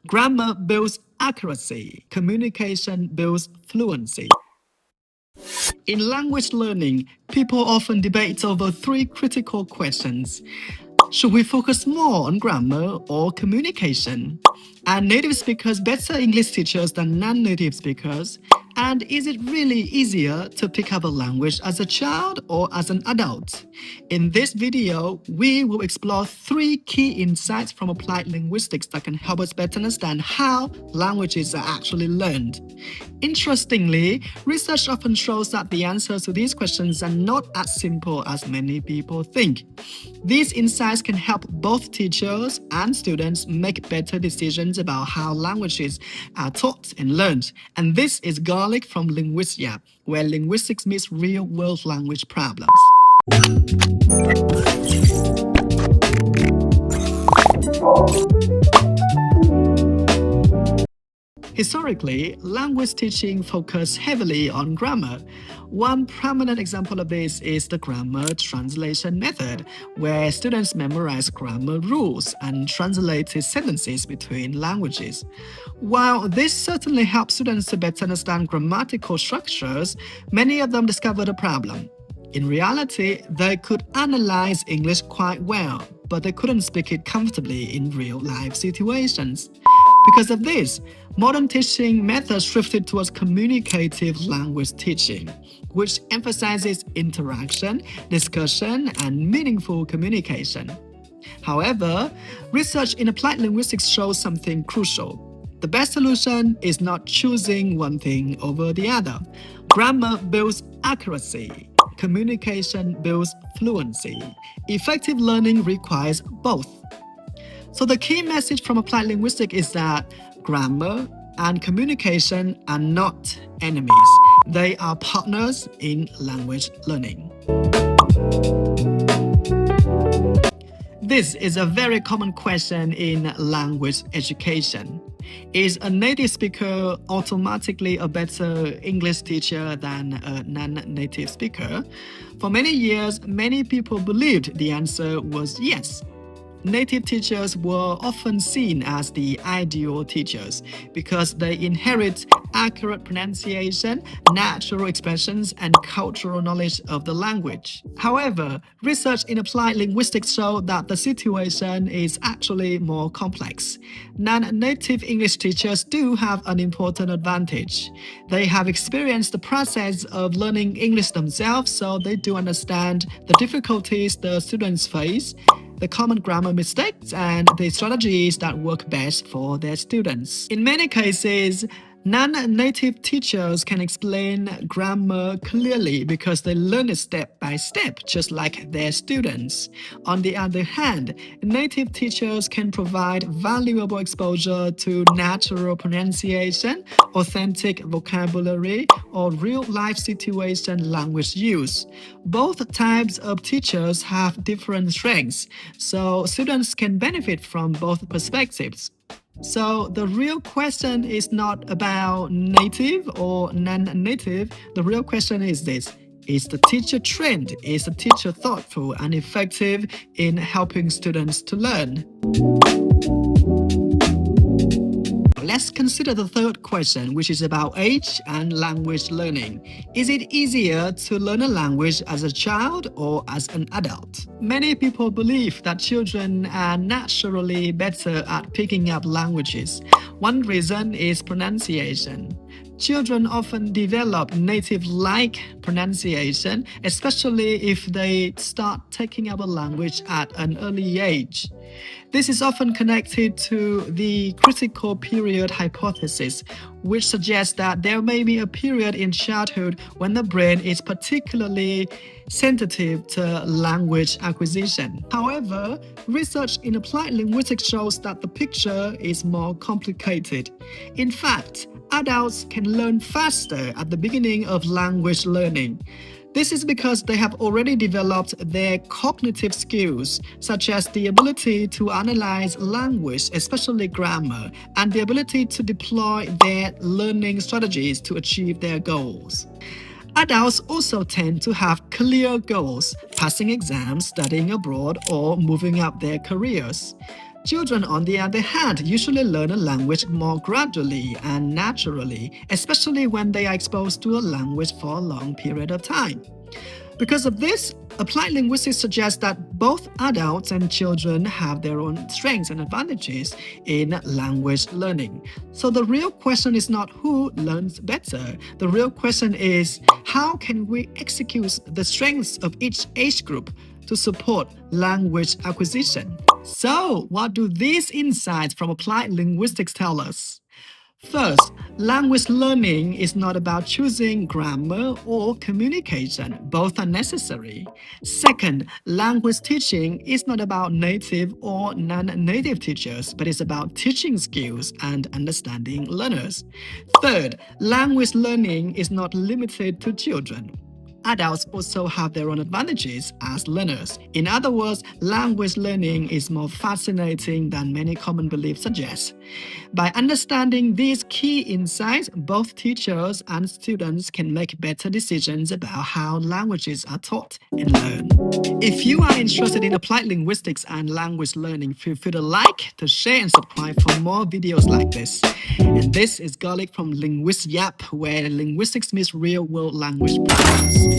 Grammar builds accuracy. Communication builds fluency. In language learning, people often debate over three critical questions. Should we focus more on grammar or communication? Are native speakers better English teachers than non-native speakers? And is it really easier to pick up a language as a child or as an adult? In this video, we will explore three key insights from applied linguistics that can help us better understand how languages are actually learned. Interestingly, research often shows that the answers to these questions are not as simple as many people think. These insights can help both teachers and students make better decisions about how languages are taught and learned. And this is Garlic from Linguistia, where linguistics meets real-world language problems. Historically, language teaching focused heavily on grammar. One prominent example of this is the grammar translation method, where students memorize grammar rules and translated sentences between languages. While this certainly helps students to better understand grammatical structures, many of them discovered a problem. In reality, they could analyze English quite well, but they couldn't speak it comfortably in real-life situations. Because of this, modern teaching methods shifted towards communicative language teaching, which emphasizes interaction, discussion, and meaningful communication. However, research in applied linguistics shows something crucial. The best solution is not choosing one thing over the other. Grammar builds accuracy. Communication builds fluency. Effective learning requires both. So the key message from applied linguistics is that grammar and communication are not enemies. They are partners in language learning. This is a very common question in language education. Is a native speaker automatically a better English teacher than a non-native speaker? For many years, many people believed the answer was yes. Native teachers were often seen as the ideal teachers because they inherit accurate pronunciation, natural expressions, and cultural knowledge of the language. However, research in applied linguistics showed that the situation is actually more complex. Non-native English teachers do have an important advantage. They have experienced the process of learning English themselves, so they do understand the difficulties the students face, the common grammar mistakes, and the strategies that work best for their students. In many cases, non-native teachers can explain grammar clearly because they learn it step by step, just like their students. On the other hand, native teachers can provide valuable exposure to natural pronunciation, authentic vocabulary, or real-life situation language use. Both types of teachers have different strengths, so students can benefit from both perspectives. So the real question is not about native or non-native. The real question is this: is the teacher trained? Is the teacher thoughtful and effective in helping students to learn? Let's consider the third question, which is about age and language learning. Is it easier to learn a language as a child or as an adult? Many people believe that children are naturally better at picking up languages. One reason is pronunciation. Children often develop native-like pronunciation, especially if they start taking up a language at an early age. This is often connected to the critical period hypothesis, which suggests that there may be a period in childhood when the brain is particularly sensitive to language acquisition. However, research in applied linguistics shows that the picture is more complicated. In fact, adults can learn faster at the beginning of language learning. This is because they have already developed their cognitive skills, such as the ability to analyze language, especially grammar, and the ability to deploy their learning strategies to achieve their goals. Adults also tend to have clear goals, passing exams, studying abroad, or moving up their careers. Children, on the other hand, usually learn a language more gradually and naturally, especially when they are exposed to a language for a long period of time. Because of this, applied linguistics suggests that both adults and children have their own strengths and advantages in language learning. So the real question is not who learns better. The real question is how can we execute the strengths of each age group to support language acquisition? So, what do these insights from applied linguistics tell us? First, language learning is not about choosing grammar or communication. Both are necessary. Second, language teaching is not about native or non-native teachers, but it's about teaching skills and understanding learners. Third, language learning is not limited to children. Adults also have their own advantages as learners. In other words, language learning is more fascinating than many common beliefs suggest. By understanding these key insights, both teachers and students can make better decisions about how languages are taught and learned. If you are interested in applied linguistics and language learning, feel free to like, to share, and subscribe for more videos like this. And this is Garlic from Linguist Yap, where linguistics meets real-world language practice.